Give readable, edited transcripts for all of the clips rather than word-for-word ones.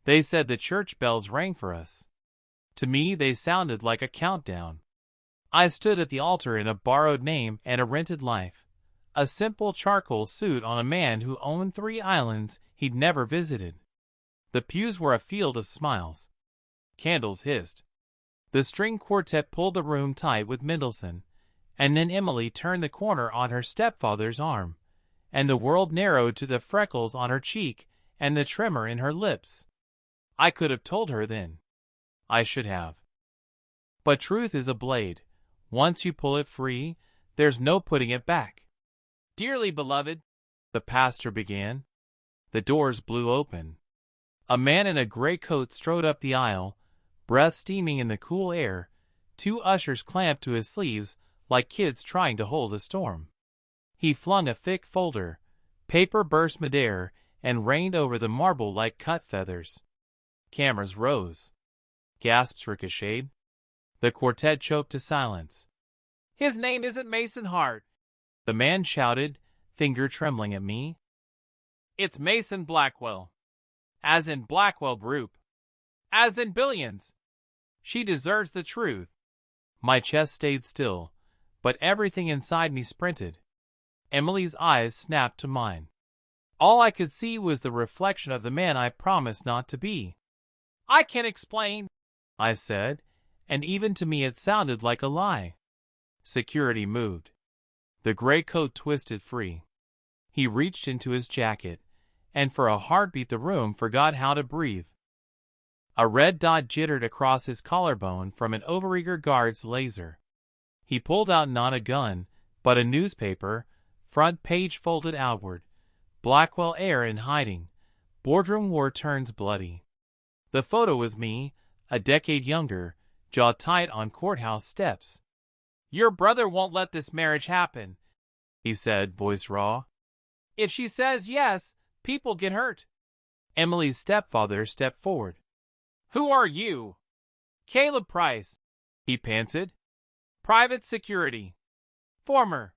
They said the church bells rang for us. To me, they sounded like a countdown. I stood at the altar in a borrowed name and a rented life, a simple charcoal suit on a man who owned 3 islands he'd never visited. The pews were a field of smiles. Candles hissed. The string quartet pulled the room tight with Mendelssohn, and then Emily turned the corner on her stepfather's arm, and the world narrowed to the freckles on her cheek and the tremor in her lips. I could have told her then. I should have. But truth is a blade. Once you pull it free, there's no putting it back. "Dearly beloved," the pastor began. The doors blew open. A man in a gray coat strode up the aisle, breath steaming in the cool air. 2 ushers clamped to his sleeves like kids trying to hold a storm. He flung a thick folder. Paper burst midair and rained over the marble like cut feathers. Cameras rose. Gasps ricocheted. The quartet choked to silence. "His name isn't Mason Hart," the man shouted, finger trembling at me. "It's Mason Blackwell. As in Blackwell Group. As in billions. She deserves the truth." My chest stayed still, but everything inside me sprinted. Emily's eyes snapped to mine. All I could see was the reflection of the man I promised not to be. "I can explain," I said, and even to me it sounded like a lie. Security moved. The gray coat twisted free. He reached into his jacket, and for a heartbeat the room forgot how to breathe. A red dot jittered across his collarbone from an overeager guard's laser. He pulled out not a gun, but a newspaper, front page folded outward. Blackwell heir in hiding. Boardroom war turns bloody. The photo was me, a decade younger, jaw tight on courthouse steps. "Your brother won't let this marriage happen," he said, voice raw. "If she says yes, people get hurt." Emily's stepfather stepped forward. "Who are you?" "Caleb Price," he panted. "Private security. Former."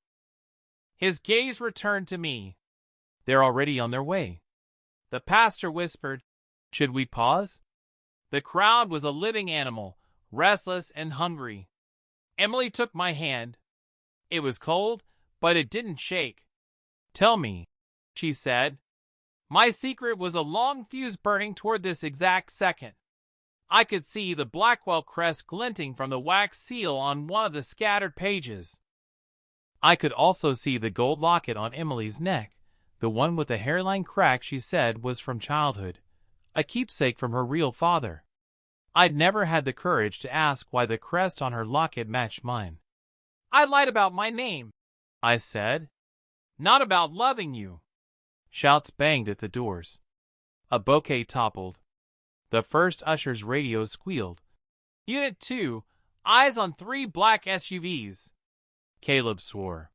His gaze returned to me. "They're already on their way." The pastor whispered, "Should we pause?" The crowd was a living animal, restless and hungry. Emily took my hand. It was cold, but it didn't shake. "Tell me," she said. My secret was a long fuse burning toward this exact second. I could see the Blackwell crest glinting from the wax seal on one of the scattered pages. I could also see the gold locket on Emily's neck, the one with the hairline crack she said was from childhood, a keepsake from her real father. I'd never had the courage to ask why the crest on her locket matched mine. "I lied about my name," I said. "Not about loving you." Shouts banged at the doors. A bouquet toppled. The first usher's radio squealed. "Unit 2, eyes on 3 black SUVs." Caleb swore.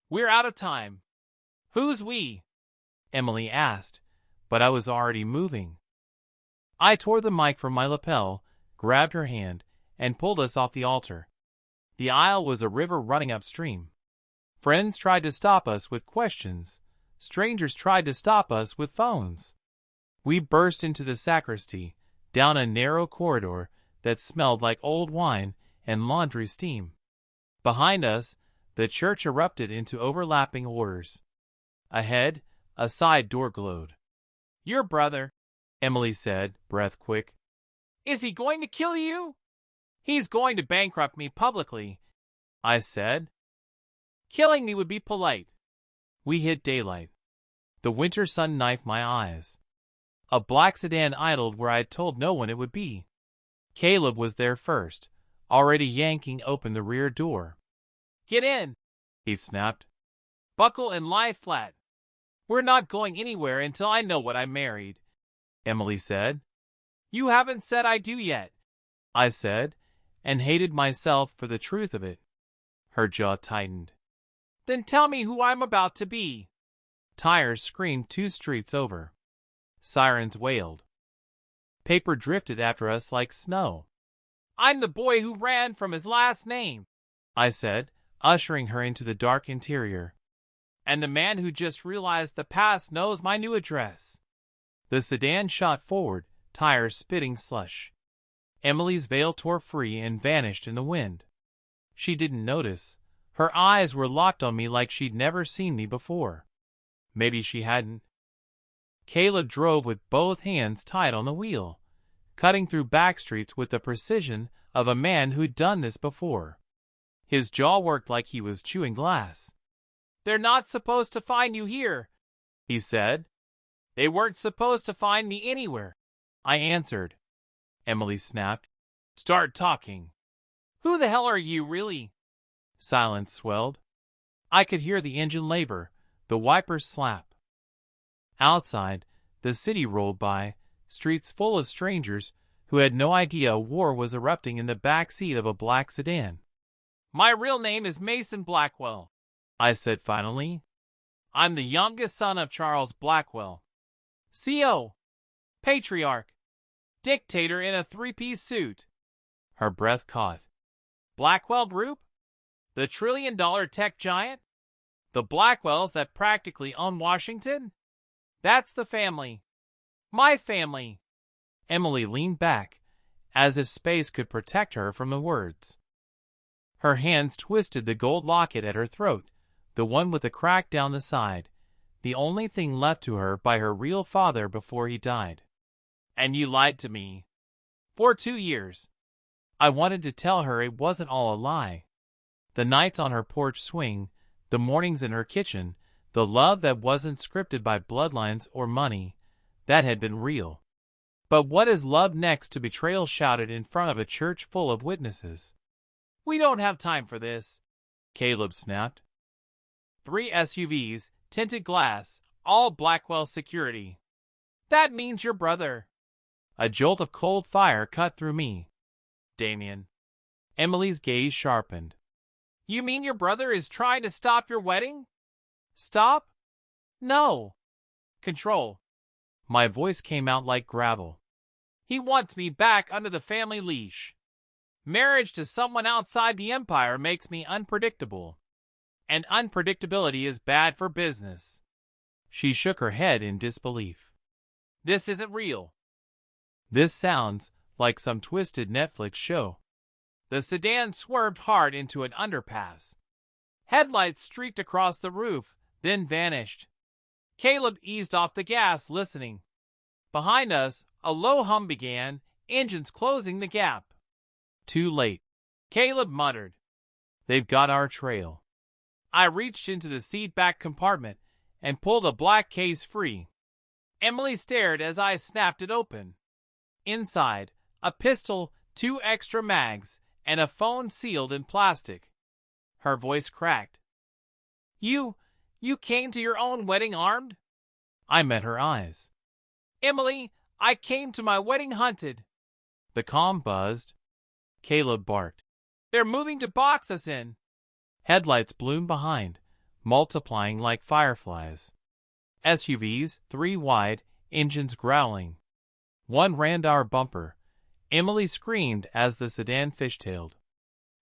"We're out of time." "Who's we?" Emily asked, but I was already moving. I tore the mic from my lapel, grabbed her hand, and pulled us off the altar. The aisle was a river running upstream. Friends tried to stop us with questions. Strangers tried to stop us with phones. We burst into the sacristy, down a narrow corridor that smelled like old wine and laundry steam. Behind us, the church erupted into overlapping orders. Ahead, a side door glowed. "Your brother," Emily said, breath quick. "Is he going to kill you?" "He's going to bankrupt me publicly," I said. "Killing me would be polite." We hit daylight. The winter sun knifed my eyes. A black sedan idled where I'd told no one it would be. Caleb was there first, already yanking open the rear door. "Get in," he snapped. "Buckle and lie flat. We're not going anywhere until I know what I married," Emily said. "You haven't said I do yet," I said, and hated myself for the truth of it. Her jaw tightened. "Then tell me who I'm about to be." Tires screamed 2 streets over. Sirens wailed. Paper drifted after us like snow. "I'm the boy who ran from his last name," I said, ushering her into the dark interior. "And the man who just realized the past knows my new address." The sedan shot forward, tires spitting slush. Emily's veil tore free and vanished in the wind. She didn't notice. Her eyes were locked on me like she'd never seen me before. Maybe she hadn't. Caleb drove with both hands tied on the wheel, cutting through back streets with the precision of a man who'd done this before. His jaw worked like he was chewing glass. "They're not supposed to find you here," he said. "They weren't supposed to find me anywhere," I answered. Emily snapped. "Start talking. Who the hell are you, really?" Silence swelled. I could hear the engine labor, the wipers slap. Outside, the city rolled by, streets full of strangers who had no idea a war was erupting in the back seat of a black sedan. "My real name is Mason Blackwell," I said finally. "I'm the youngest son of Charles Blackwell. CO. Patriarch. Dictator in a three-piece suit." Her breath caught. "Blackwell Group? The trillion-dollar tech giant? The Blackwells that practically own Washington? That's the family. My family." Emily leaned back, as if space could protect her from the words. Her hands twisted the gold locket at her throat, the one with the crack down the side, the only thing left to her by her real father before he died. "And you lied to me. For 2 years." I wanted to tell her it wasn't all a lie. The nights on her porch swing, the mornings in her kitchen, the love that wasn't scripted by bloodlines or money, that had been real. But what is love next to betrayal shouted in front of a church full of witnesses? "We don't have time for this," Caleb snapped. 3 SUVs, tinted glass, all Blackwell security. "That means your brother." A jolt of cold fire cut through me. "Damien." Emily's gaze sharpened. "You mean your brother is trying to stop your wedding?" "Stop? No. Control." My voice came out like gravel. "He wants me back under the family leash. Marriage to someone outside the empire makes me unpredictable. And unpredictability is bad for business." She shook her head in disbelief. "This isn't real." "This sounds like some twisted Netflix show." The sedan swerved hard into an underpass. Headlights streaked across the roof, then vanished. Caleb eased off the gas, listening. Behind us, a low hum began, engines closing the gap. "Too late," Caleb muttered. "They've got our trail." I reached into the seat back compartment and pulled a black case free. Emily stared as I snapped it open. Inside, a pistol, 2 extra mags, and a phone sealed in plastic. Her voice cracked. You came to your own wedding armed?" I met her eyes. "Emily, I came to my wedding hunted." The comm buzzed. Caleb barked. "They're moving to box us in." Headlights bloomed behind, multiplying like fireflies. SUVs, 3 wide, engines growling. One rammed our bumper. Emily screamed as the sedan fishtailed.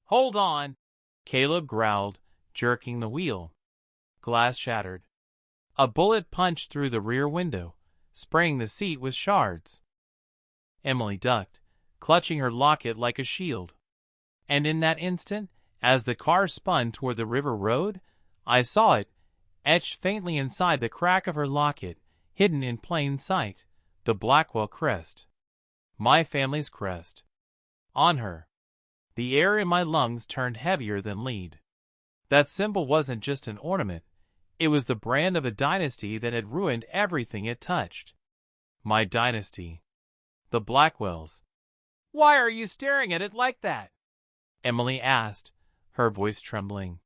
"Hold on," Caleb growled, jerking the wheel. Glass shattered. A bullet punched through the rear window, spraying the seat with shards. Emily ducked, clutching her locket like a shield. And in that instant, as the car spun toward the river road, I saw it, etched faintly inside the crack of her locket, hidden in plain sight, the Blackwell crest. My family's crest. On her. The air in my lungs turned heavier than lead. That symbol wasn't just an ornament. It was the brand of a dynasty that had ruined everything it touched. My dynasty. The Blackwells. "Why are you staring at it like that?" Emily asked, her voice trembling.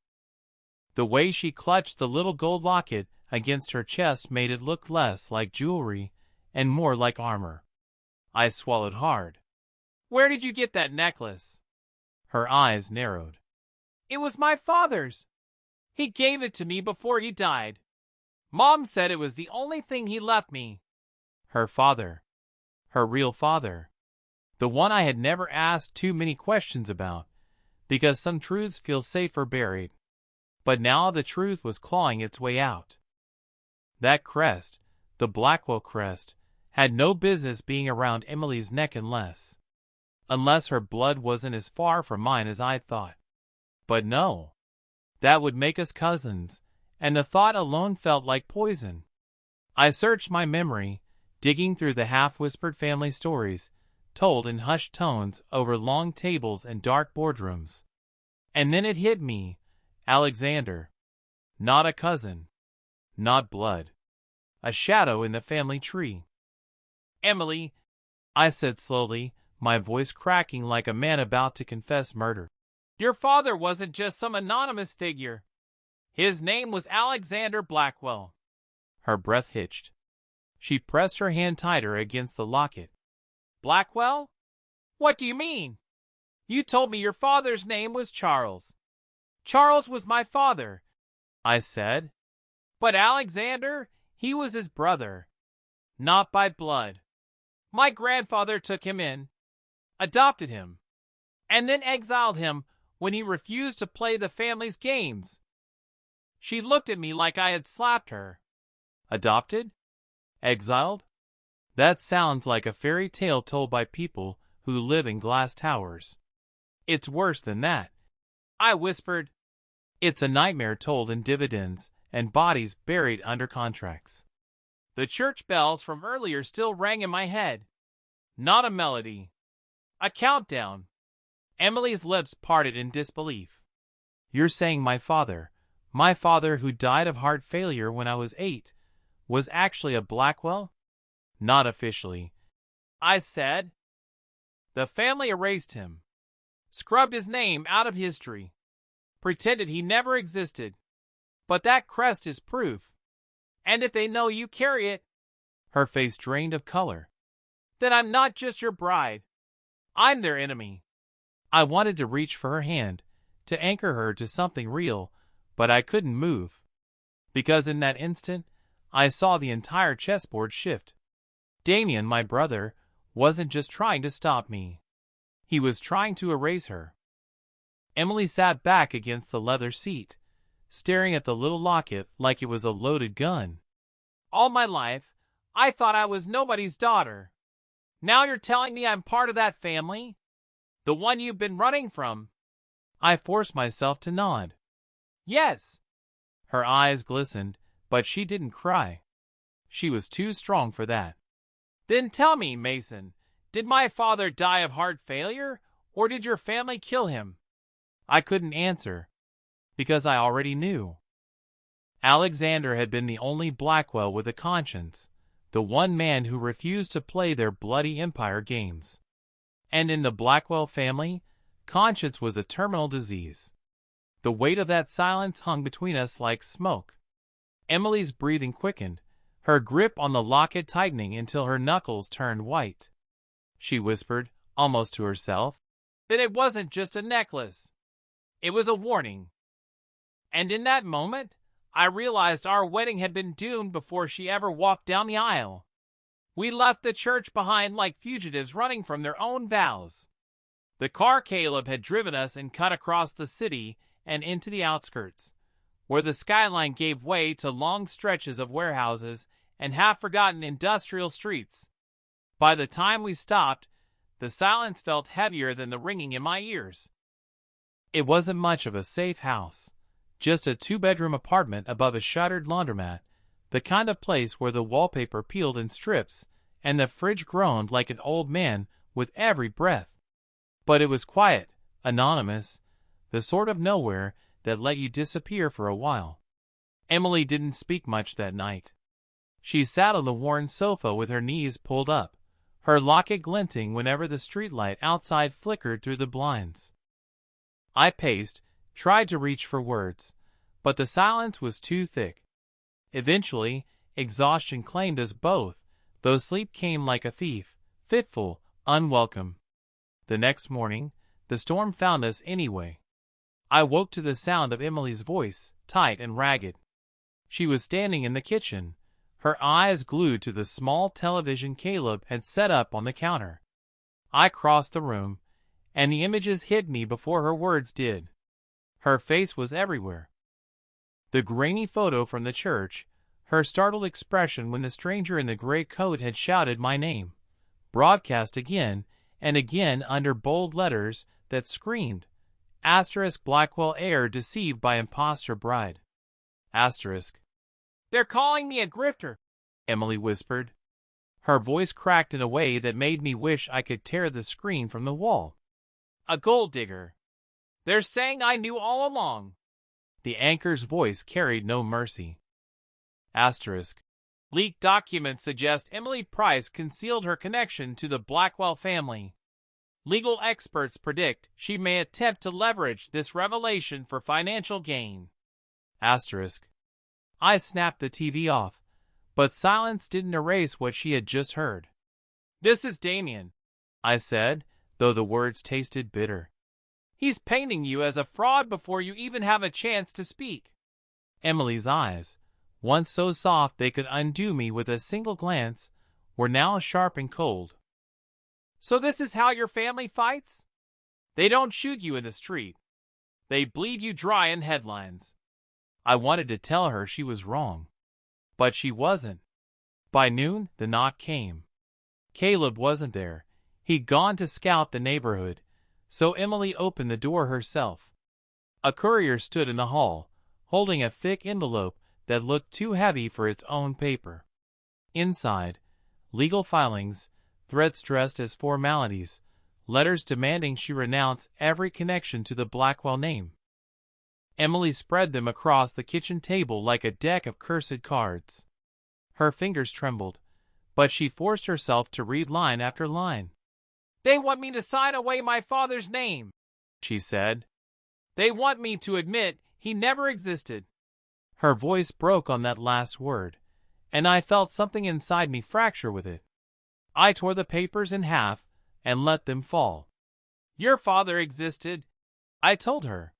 The way she clutched the little gold locket against her chest made it look less like jewelry and more like armor. I swallowed hard. "Where did you get that necklace?" Her eyes narrowed. "It was my father's. He gave it to me before he died. Mom said it was the only thing he left me." Her father. Her real father. The one I had never asked too many questions about, because some truths feel safer buried. But now the truth was clawing its way out. That crest, the Blackwell crest, had no business being around Emily's neck unless her blood wasn't as far from mine as I thought. But no, that would make us cousins, and the thought alone felt like poison. I searched my memory, digging through the half-whispered family stories, told in hushed tones over long tables and dark boardrooms. And then it hit me, Alexander. Not a cousin. Not blood. A shadow in the family tree. Emily, I said slowly, my voice cracking like a man about to confess murder. Your father wasn't just some anonymous figure. His name was Alexander Blackwell. Her breath hitched. She pressed her hand tighter against the locket. Blackwell? What do you mean? You told me your father's name was Charles. Charles was my father, I said. But Alexander, he was his brother. Not by blood. My grandfather took him in, adopted him, and then exiled him when he refused to play the family's games. She looked at me like I had slapped her. Adopted? Exiled? That sounds like a fairy tale told by people who live in glass towers. It's worse than that, I whispered. It's a nightmare told in dividends and bodies buried under contracts. The church bells from earlier still rang in my head. Not a melody. A countdown. Emily's lips parted in disbelief. You're saying my father who died of heart failure when I was 8, was actually a Blackwell? Not officially, I said. The family erased him, scrubbed his name out of history, pretended he never existed. But that crest is proof. And if they know you carry it, her face drained of color, then I'm not just your bride. I'm their enemy. I wanted to reach for her hand, to anchor her to something real, but I couldn't move. Because in that instant, I saw the entire chessboard shift. Damien, my brother, wasn't just trying to stop me. He was trying to erase her. Emily sat back against the leather seat, staring at the little locket like it was a loaded gun. All my life, I thought I was nobody's daughter. Now you're telling me I'm part of that family? The one you've been running from? I forced myself to nod. Yes. Her eyes glistened, but she didn't cry. She was too strong for that. Then tell me, Mason, did my father die of heart failure, or did your family kill him? I couldn't answer, because I already knew. Alexander had been the only Blackwell with a conscience, the one man who refused to play their bloody empire games. And in the Blackwell family, conscience was a terminal disease. The weight of that silence hung between us like smoke. Emily's breathing quickened, her grip on the locket tightening until her knuckles turned white. She whispered, almost to herself, that it wasn't just a necklace. It was a warning. And in that moment, I realized our wedding had been doomed before she ever walked down the aisle. We left the church behind like fugitives running from their own vows. The car Caleb had driven us and cut across the city and into the outskirts, where the skyline gave way to long stretches of warehouses and half-forgotten industrial streets. By the time we stopped, the silence felt heavier than the ringing in my ears. It wasn't much of a safe house, just a 2-bedroom apartment above a shuttered laundromat, the kind of place where the wallpaper peeled in strips and the fridge groaned like an old man with every breath. But it was quiet, anonymous, the sort of nowhere that let you disappear for a while. Emily didn't speak much that night. She sat on the worn sofa with her knees pulled up, her locket glinting whenever the streetlight outside flickered through the blinds. I paced, tried to reach for words, but the silence was too thick. Eventually, exhaustion claimed us both, though sleep came like a thief, fitful, unwelcome. The next morning, the storm found us anyway. I woke to the sound of Emily's voice, tight and ragged. She was standing in the kitchen, her eyes glued to the small television Caleb had set up on the counter. I crossed the room, and the images hit me before her words did. Her face was everywhere. The grainy photo from the church, her startled expression when the stranger in the gray coat had shouted my name, broadcast again and again under bold letters that screamed, *Blackwell heir deceived by impostor bride. They're calling me a grifter, Emily whispered. Her voice cracked in a way that made me wish I could tear the screen from the wall. A gold digger. They're saying I knew all along. The anchor's voice carried no mercy. Leaked documents suggest Emily Price concealed her connection to the Blackwell family. Legal experts predict she may attempt to leverage this revelation for financial gain. I snapped the TV off, but silence didn't erase what she had just heard. This is Damien, I said, though the words tasted bitter. He's painting you as a fraud before you even have a chance to speak. Emily's eyes, once so soft they could undo me with a single glance, were now sharp and cold. So this is how your family fights? They don't shoot you in the street. They bleed you dry in headlines. I wanted to tell her she was wrong, but she wasn't. By noon, the knock came. Caleb wasn't there. He'd gone to scout the neighborhood, so Emily opened the door herself. A courier stood in the hall, holding a thick envelope that looked too heavy for its own paper. Inside, legal filings, threats dressed as formalities, letters demanding she renounce every connection to the Blackwell name. Emily spread them across the kitchen table like a deck of cursed cards. Her fingers trembled, but she forced herself to read line after line. They want me to sign away my father's name, she said. They want me to admit he never existed. Her voice broke on that last word, and I felt something inside me fracture with it. I tore the papers in half and let them fall. Your father existed, I told her,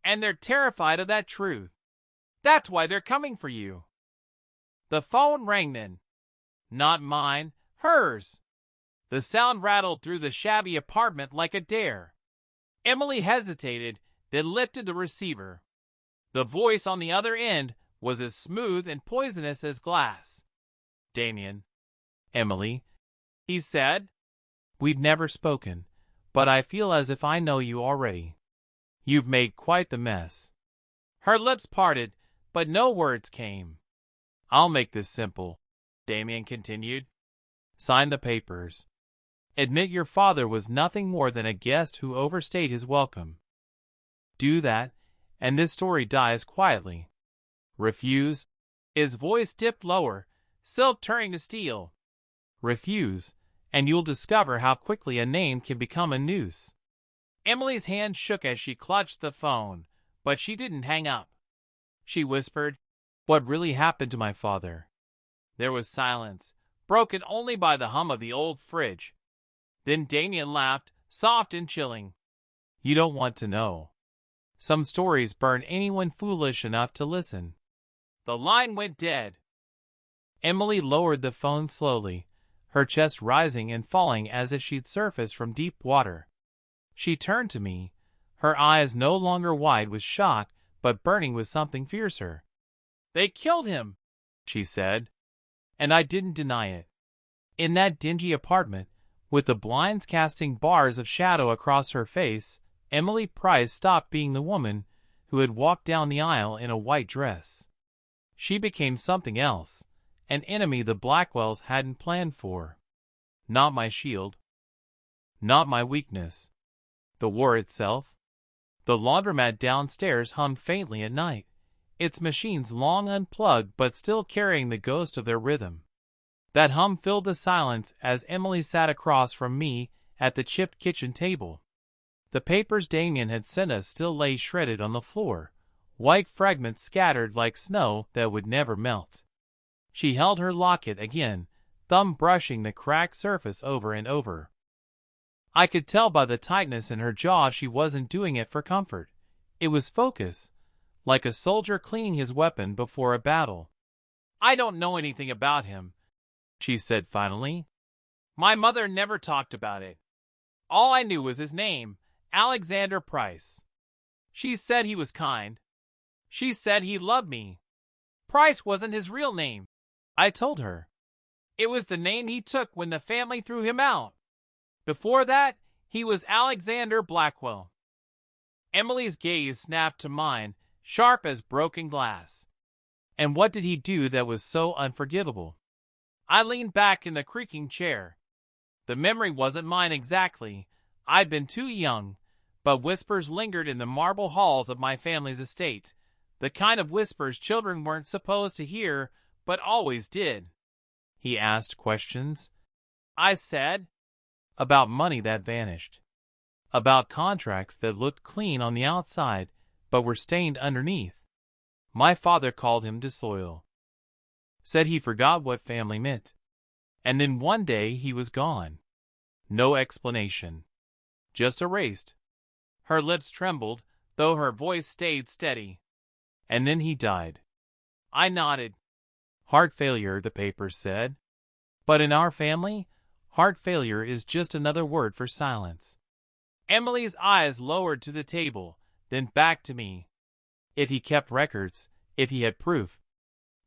and they're terrified of that truth. That's why they're coming for you. The phone rang then. Not mine, hers. The sound rattled through the shabby apartment like a dare. Emily hesitated, then lifted the receiver. The voice on the other end was as smooth and poisonous as glass. Damien. Emily, he said. We'd never spoken, but I feel as if I know you already. You've made quite the mess. Her lips parted, but no words came. I'll make this simple, Damien continued. Sign the papers. Admit your father was nothing more than a guest who overstayed his welcome. Do that, and this story dies quietly. Refuse. His voice dipped lower, silk turning to steel. Refuse, and you'll discover how quickly a name can become a noose. Emily's hand shook as she clutched the phone, but she didn't hang up. She whispered, What really happened to my father? There was silence, broken only by the hum of the old fridge. Then Damien laughed, soft and chilling. You don't want to know. Some stories burn anyone foolish enough to listen. The line went dead. Emily lowered the phone slowly, her chest rising and falling as if she'd surfaced from deep water. She turned to me, her eyes no longer wide with shock, but burning with something fiercer. They killed him, she said, and I didn't deny it. In that dingy apartment, with the blinds casting bars of shadow across her face, Emily Price stopped being the woman who had walked down the aisle in a white dress. She became something else, an enemy the Blackwells hadn't planned for. Not my shield. Not my weakness. The war itself. The laundromat downstairs hummed faintly at night, its machines long unplugged but still carrying the ghost of their rhythm. That hum filled the silence as Emily sat across from me at the chipped kitchen table. The papers Damien had sent us still lay shredded on the floor, white fragments scattered like snow that would never melt. She held her locket again, thumb brushing the cracked surface over and over. I could tell by the tightness in her jaw she wasn't doing it for comfort. It was focus, like a soldier cleaning his weapon before a battle. I don't know anything about him, she said finally. My mother never talked about it. All I knew was his name, Alexander Price. She said he was kind. She said he loved me. Price wasn't his real name, I told her. It was the name he took when the family threw him out. Before that, he was Alexander Blackwell. Emily's gaze snapped to mine, sharp as broken glass. And what did he do that was so unforgivable? I leaned back in the creaking chair. The memory wasn't mine exactly. I'd been too young, but whispers lingered in the marble halls of my family's estate, the kind of whispers children weren't supposed to hear, but always did. He asked questions. I said, about money that vanished. About contracts that looked clean on the outside, but were stained underneath. My father called him disloyal. Said he forgot what family meant. And then one day he was gone. No explanation. Just erased. Her lips trembled, though her voice stayed steady. And then he died. I nodded. Heart failure, the papers said. But in our family, heart failure is just another word for silence. Emily's eyes lowered to the table, then back to me. If he kept records, if he had proof.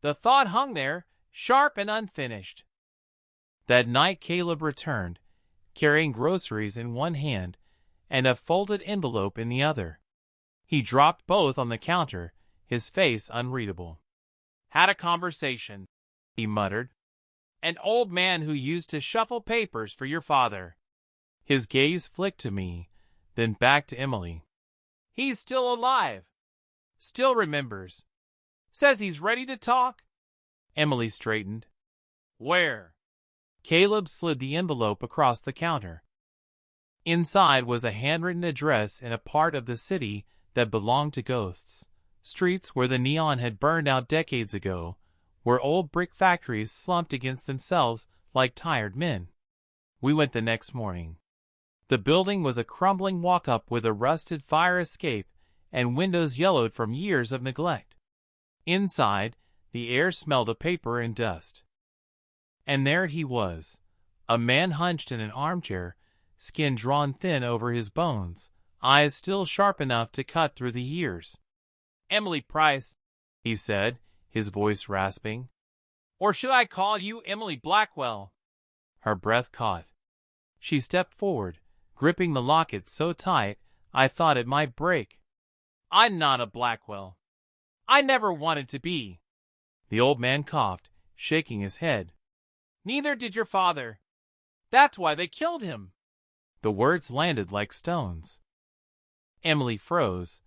The thought hung there, sharp and unfinished. That night Caleb returned, carrying groceries in one hand and a folded envelope in the other. He dropped both on the counter, his face unreadable. Had a conversation, he muttered. An old man who used to shuffle papers for your father. His gaze flicked to me, then back to Emily. He's still alive. Still remembers. Says he's ready to talk. Emily straightened. Where? Caleb slid the envelope across the counter. Inside was a handwritten address in a part of the city that belonged to ghosts. Streets where the neon had burned out decades ago, where old brick factories slumped against themselves like tired men. We went the next morning. The building was a crumbling walk-up with a rusted fire escape and windows yellowed from years of neglect. Inside, the air smelled of paper and dust. And there he was, a man hunched in an armchair, skin drawn thin over his bones, eyes still sharp enough to cut through the years. Emily Price, he said, his voice rasping. Or should I call you Emily Blackwell? Her breath caught. She stepped forward, gripping the locket so tight I thought it might break. I'm not a Blackwell. I never wanted to be. The old man coughed, shaking his head. Neither did your father. That's why they killed him. The words landed like stones. Emily froze,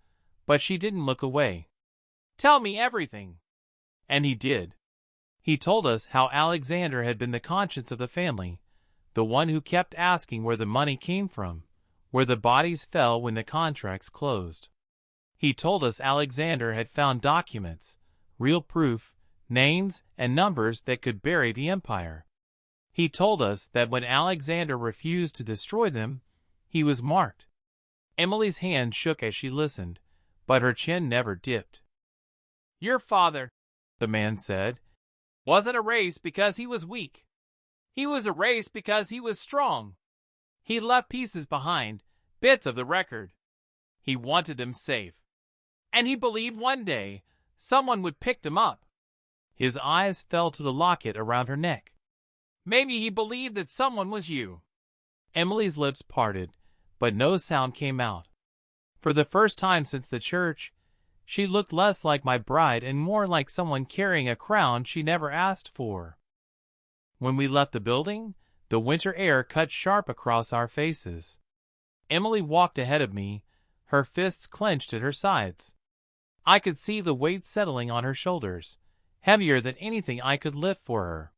but she didn't look away. Tell me everything. And he did. He told us how Alexander had been the conscience of the family, the one who kept asking where the money came from, where the bodies fell when the contracts closed. He told us Alexander had found documents, real proof, names and numbers that could bury the empire. He told us that when Alexander refused to destroy them, he was marked. Emily's hand shook as she listened, but her chin never dipped. Your father, the man said, wasn't erased because he was weak. He was erased because he was strong. He left pieces behind, bits of the record. He wanted them safe. And he believed one day someone would pick them up. His eyes fell to the locket around her neck. Maybe he believed that someone was you. Emily's lips parted, but no sound came out. For the first time since the church, she looked less like my bride and more like someone carrying a crown she never asked for. When we left the building, the winter air cut sharp across our faces. Emily walked ahead of me, her fists clenched at her sides. I could see the weight settling on her shoulders, heavier than anything I could lift for her.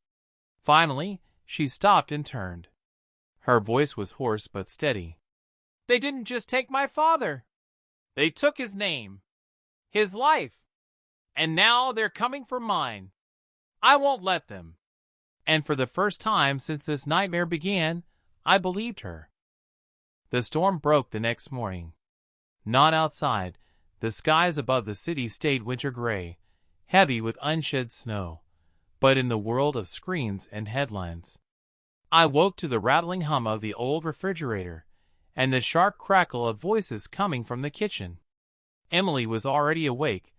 Finally, she stopped and turned. Her voice was hoarse but steady. They didn't just take my father. They took his name, his life, and now they're coming for mine. I won't let them. And for the first time since this nightmare began, I believed her. The storm broke the next morning. Not outside. The skies above the city stayed winter gray, heavy with unshed snow, but in the world of screens and headlines. I woke to the rattling hum of the old refrigerator and the sharp crackle of voices coming from the kitchen. Emily was already awake,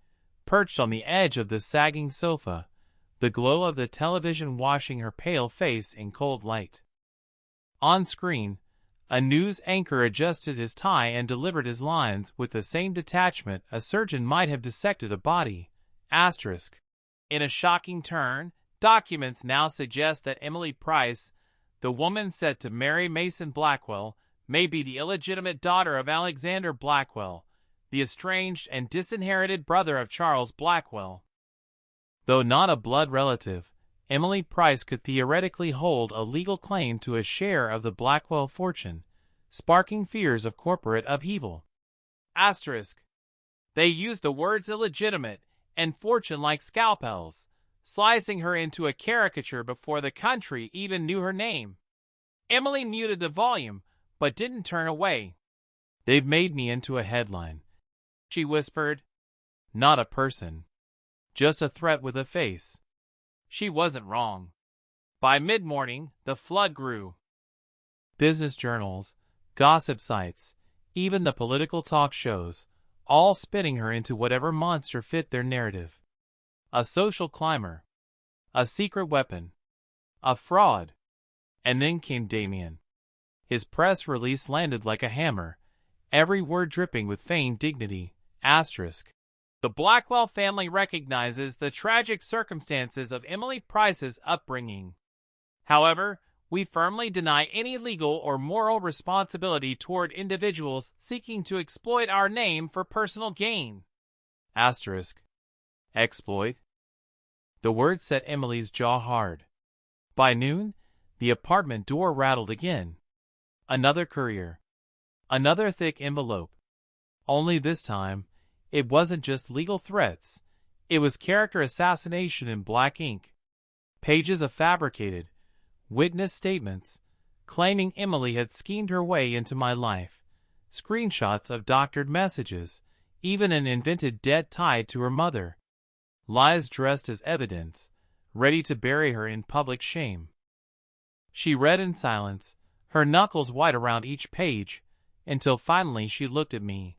perched on the edge of the sagging sofa, the glow of the television washing her pale face in cold light. On screen, a news anchor adjusted his tie and delivered his lines with the same detachment a surgeon might have dissected a body. Asterisk. In a shocking turn, documents now suggest that Emily Price, the woman said to marry Mason Blackwell, may be the illegitimate daughter of Alexander Blackwell, the estranged and disinherited brother of Charles Blackwell. Though not a blood relative, Emily Price could theoretically hold a legal claim to a share of the Blackwell fortune, sparking fears of corporate upheaval. Asterisk. They used the words illegitimate and fortune like scalpels, slicing her into a caricature before the country even knew her name. Emily muted the volume, but didn't turn away. They've made me into a headline, she whispered. Not a person. Just a threat with a face. She wasn't wrong. By mid-morning, the flood grew. Business journals, gossip sites, even the political talk shows, all spitting her into whatever monster fit their narrative. A social climber. A secret weapon. A fraud. And then came Damien. His press release landed like a hammer, every word dripping with feigned dignity. Asterisk. The Blackwell family recognizes the tragic circumstances of Emily Price's upbringing. However, we firmly deny any legal or moral responsibility toward individuals seeking to exploit our name for personal gain. Asterisk. Exploit? The word set Emily's jaw hard. By noon, the apartment door rattled again. Another courier. Another thick envelope. Only this time, it wasn't just legal threats. It was character assassination in black ink. Pages of fabricated, witness statements, claiming Emily had schemed her way into my life. Screenshots of doctored messages, even an invented debt tied to her mother. Lies dressed as evidence, ready to bury her in public shame. She read in silence, her knuckles white around each page, until finally she looked at me.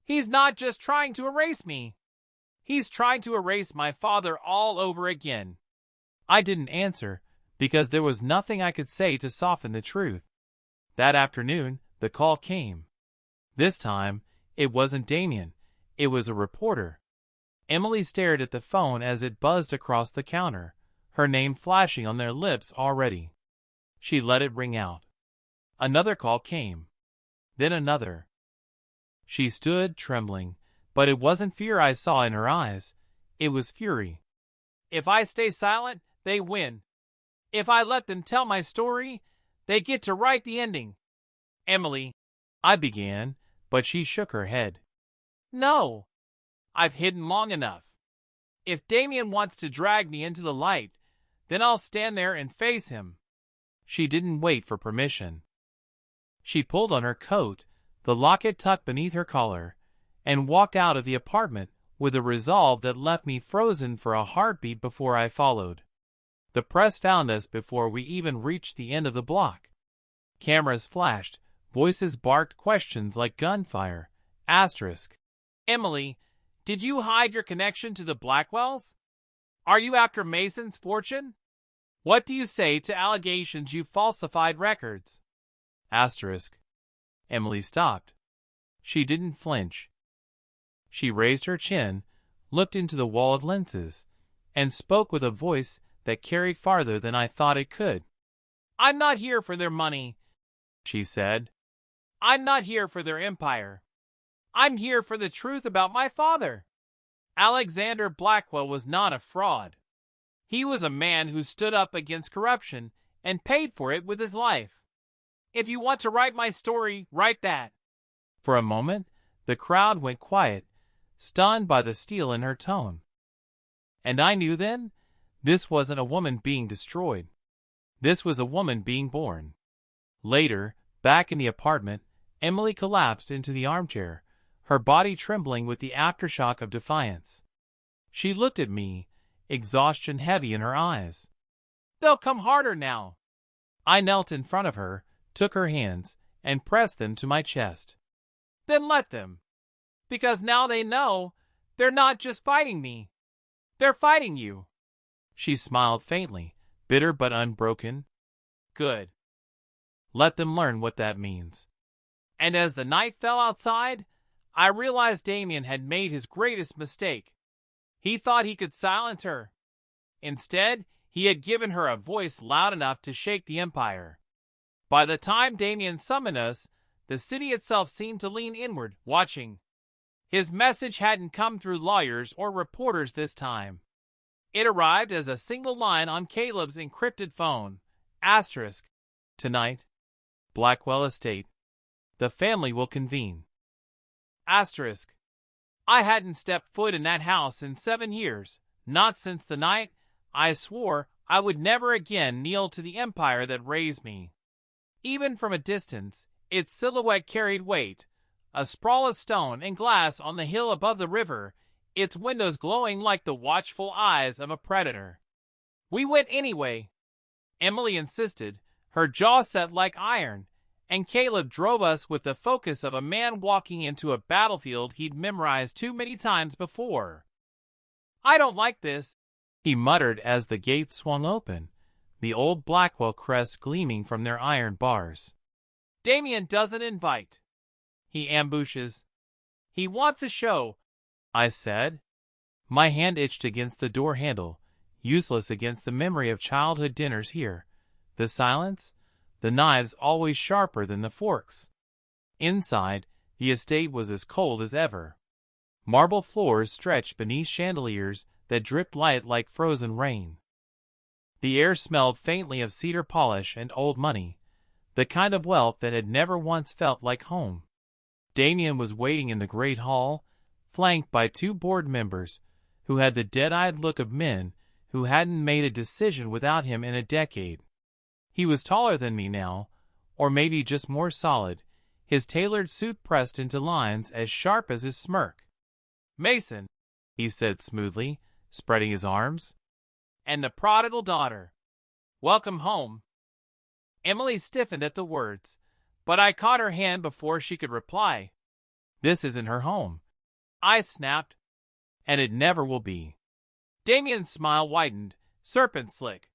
He's not just trying to erase me. He's trying to erase my father all over again. I didn't answer, because there was nothing I could say to soften the truth. That afternoon, the call came. This time, it wasn't Damien. It was a reporter. Emily stared at the phone as it buzzed across the counter, her name flashing on their lips already. She let it ring out. Another call came. Then another. She stood, trembling, but it wasn't fear I saw in her eyes. It was fury. If I stay silent, they win. If I let them tell my story, they get to write the ending. Emily, I began, but she shook her head. No. I've hidden long enough. If Damien wants to drag me into the light, then I'll stand there and face him. She didn't wait for permission. She pulled on her coat, the locket tucked beneath her collar, and walked out of the apartment with a resolve that left me frozen for a heartbeat before I followed. The press found us before we even reached the end of the block. Cameras flashed, voices barked questions like gunfire. Asterisk. Emily, did you hide your connection to the Blackwells? Are you after Mason's fortune? What do you say to allegations you falsified records? Asterisk. Emily stopped. She didn't flinch. She raised her chin, looked into the wall of lenses, and spoke with a voice that carried farther than I thought it could. I'm not here for their money, she said. I'm not here for their empire. I'm here for the truth about my father. Alexander Blackwell was not a fraud. He was a man who stood up against corruption and paid for it with his life. If you want to write my story, write that. For a moment, the crowd went quiet, stunned by the steel in her tone. And I knew then, this wasn't a woman being destroyed. This was a woman being born. Later, back in the apartment, Emily collapsed into the armchair, her body trembling with the aftershock of defiance. She looked at me, exhaustion heavy in her eyes. They'll come harder now. I knelt in front of her, took her hands, and pressed them to my chest. Then let them. Because now they know, They're not just fighting me. They're fighting you. She smiled faintly, bitter but unbroken. Good. Let them learn what that means. And as the night fell outside, I realized Damien had made his greatest mistake. He thought he could silence her. Instead, he had given her a voice loud enough to shake the empire. By the time Damien summoned us, the city itself seemed to lean inward, watching. His message hadn't come through lawyers or reporters this time. It arrived as a single line on Caleb's encrypted phone. Asterisk. Tonight. Blackwell Estate. The family will convene. Asterisk. I hadn't stepped foot in that house in 7 years, not since the night I swore I would never again kneel to the empire that raised me. Even from a distance, its silhouette carried weight, a sprawl of stone and glass on the hill above the river, its windows glowing like the watchful eyes of a predator. We went anyway, Emily insisted, her jaw set like iron, and Caleb drove us with the focus of a man walking into a battlefield he'd memorized too many times before. I don't like this, he muttered as the gate swung open, the old Blackwell crest gleaming from their iron bars. Damien doesn't invite. He ambushes. He wants a show, I said. My hand itched against the door handle, useless against the memory of childhood dinners here. The silence, the knives always sharper than the forks. Inside, the estate was as cold as ever. Marble floors stretched beneath chandeliers that dripped light like frozen rain. The air smelled faintly of cedar polish and old money, the kind of wealth that had never once felt like home. Damien was waiting in the great hall, flanked by 2 board members who had the dead-eyed look of men who hadn't made a decision without him in a decade. He was taller than me now, or maybe just more solid, his tailored suit pressed into lines as sharp as his smirk. Mason, he said smoothly, spreading his arms. And the prodigal daughter. Welcome home. Emily stiffened at the words, but I caught her hand before she could reply. This isn't her home, I snapped. And it never will be. Damien's smile widened, serpent slick.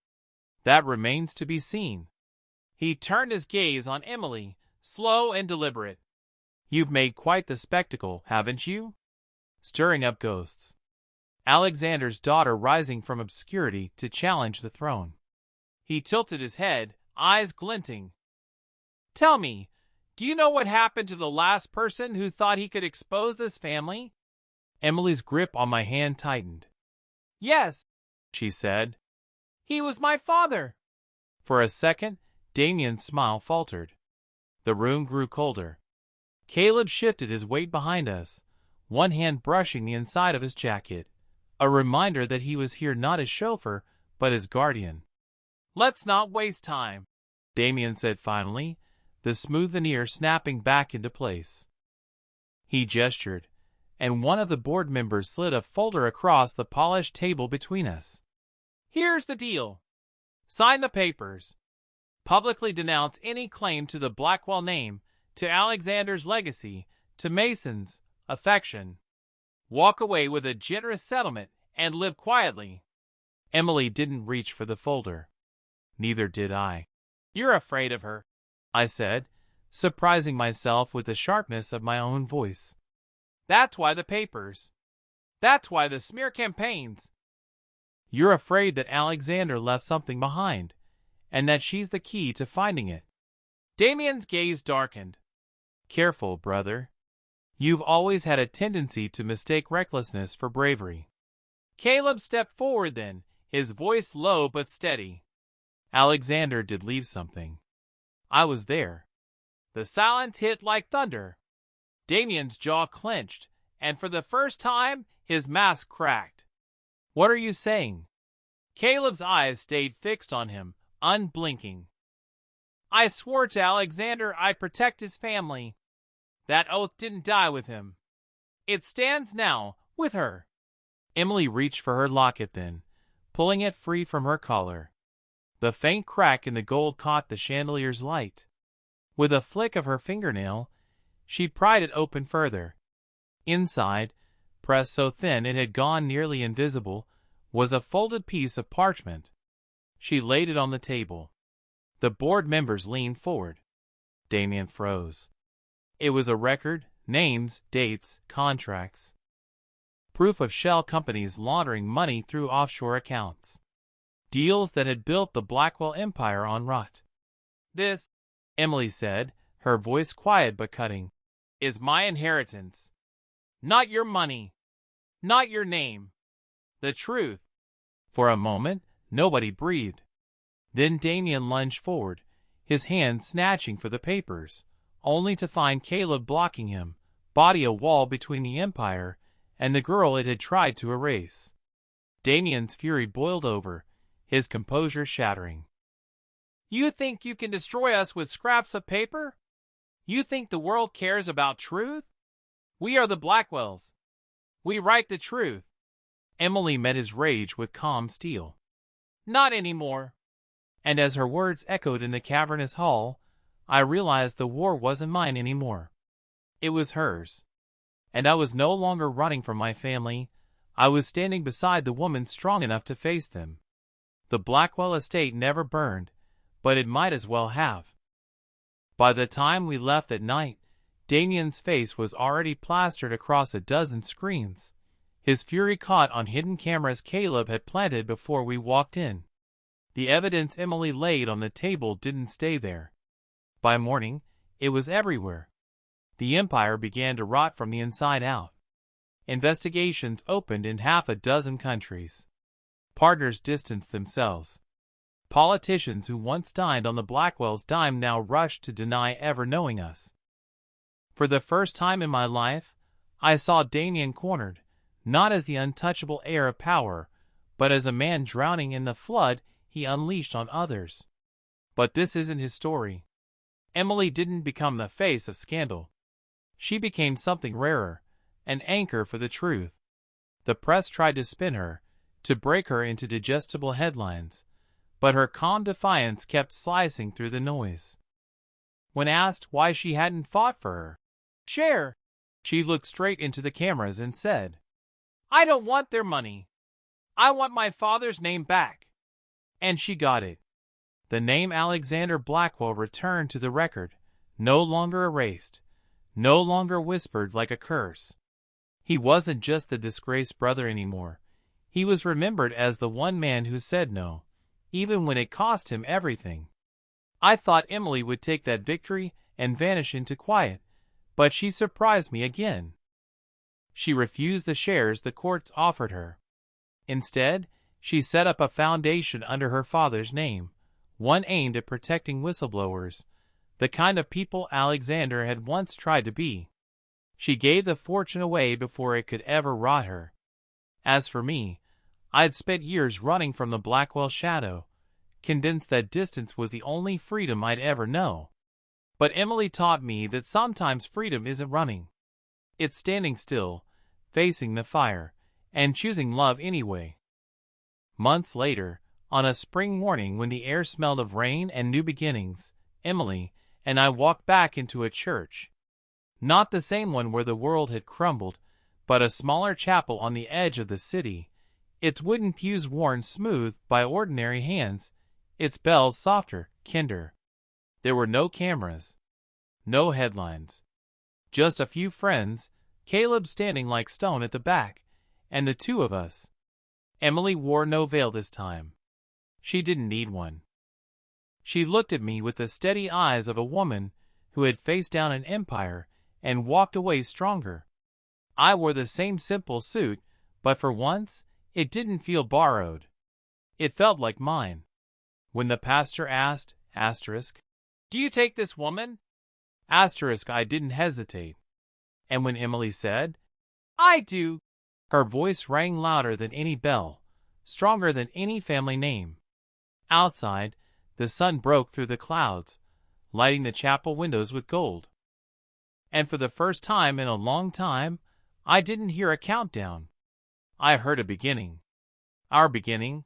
That remains to be seen. He turned his gaze on Emily, slow and deliberate. You've made quite the spectacle, haven't you? Stirring up ghosts. Alexander's daughter rising from obscurity to challenge the throne. He tilted his head, eyes glinting. Tell me, do you know what happened to the last person who thought he could expose this family? Emily's grip on my hand tightened. Yes, she said. He was my father. For a second, Damien's smile faltered. The room grew colder. Caleb shifted his weight behind us, one hand brushing the inside of his jacket, a reminder that he was here not as chauffeur, but as guardian. Let's not waste time, Damien said finally, the smooth veneer snapping back into place. He gestured, and one of the board members slid a folder across the polished table between us. Here's the deal. Sign the papers. Publicly denounce any claim to the Blackwell name, to Alexander's legacy, to Mason's affection. Walk away with a generous settlement and live quietly. Emily didn't reach for the folder. Neither did I. You're afraid of her, I said, surprising myself with the sharpness of my own voice. That's why the papers. That's why the smear campaigns. You're afraid that Alexander left something behind, and that she's the key to finding it. Damien's gaze darkened. Careful, brother. You've always had a tendency to mistake recklessness for bravery. Caleb stepped forward then, his voice low but steady. Alexander did leave something. I was there. The silence hit like thunder. Damien's jaw clenched, and for the first time, his mask cracked. What are you saying? Caleb's eyes stayed fixed on him, unblinking. I swore to Alexander I'd protect his family. That oath didn't die with him. It stands now, with her. Emily reached for her locket then, pulling it free from her collar. The faint crack in the gold caught the chandelier's light. With a flick of her fingernail, she pried it open further. Inside, pressed so thin it had gone nearly invisible, was a folded piece of parchment. She laid it on the table. The board members leaned forward. Damien froze. It was a record, names, dates, contracts. Proof of shell companies laundering money through offshore accounts. Deals that had built the Blackwell empire on rot. "This," Emily said, her voice quiet but cutting, "is my inheritance. Not your money. Not your name. The truth." For a moment, nobody breathed. Then Damien lunged forward, his hand snatching for the papers, only to find Caleb blocking him, body a wall between the empire and the girl it had tried to erase. Damien's fury boiled over, his composure shattering. "You think you can destroy us with scraps of paper? You think the world cares about truth? We are the Blackwells. We write the truth." Emily met his rage with calm steel. "Not anymore." And as her words echoed in the cavernous hall, I realized the war wasn't mine anymore. It was hers. And I was no longer running from my family. I was standing beside the woman strong enough to face them. The Blackwell estate never burned, but it might as well have. By the time we left at night, Damien's face was already plastered across a dozen screens. His fury caught on hidden cameras Caleb had planted before we walked in. The evidence Emily laid on the table didn't stay there. By morning, it was everywhere. The empire began to rot from the inside out. Investigations opened in half a dozen countries. Partners distanced themselves. Politicians who once dined on the Blackwell's dime now rushed to deny ever knowing us. For the first time in my life, I saw Damien cornered, not as the untouchable heir of power, but as a man drowning in the flood he unleashed on others. But this isn't his story. Emily didn't become the face of scandal. She became something rarer, an anchor for the truth. The press tried to spin her, to break her into digestible headlines, but her calm defiance kept slicing through the noise. When asked why she hadn't fought for her share, she looked straight into the cameras and said, "I don't want their money. I want my father's name back." And she got it. The name Alexander Blackwell returned to the record, no longer erased, no longer whispered like a curse. He wasn't just the disgraced brother anymore. He was remembered as the one man who said no, even when it cost him everything. I thought Emily would take that victory and vanish into quiet, but she surprised me again. She refused the shares the courts offered her. Instead, she set up a foundation under her father's name, one aimed at protecting whistleblowers, the kind of people Alexander had once tried to be. She gave the fortune away before it could ever rot her. As for me, I'd spent years running from the Blackwell shadow, convinced that distance was the only freedom I'd ever know. But Emily taught me that sometimes freedom isn't running. It's standing still, facing the fire, and choosing love anyway. Months later, on a spring morning when the air smelled of rain and new beginnings, Emily and I walked back into a church. Not the same one where the world had crumbled, but a smaller chapel on the edge of the city, its wooden pews worn smooth by ordinary hands, its bells softer, kinder. There were no cameras, no headlines. Just a few friends, Caleb standing like stone at the back, and the two of us. Emily wore no veil this time. She didn't need one. She looked at me with the steady eyes of a woman who had faced down an empire and walked away stronger. I wore the same simple suit, but for once, it didn't feel borrowed. It felt like mine. When the pastor asked, "Do you take this woman?" I didn't hesitate. And when Emily said, "I do," her voice rang louder than any bell, stronger than any family name. Outside, the sun broke through the clouds, lighting the chapel windows with gold. And for the first time in a long time, I didn't hear a countdown. I heard a beginning. Our beginning,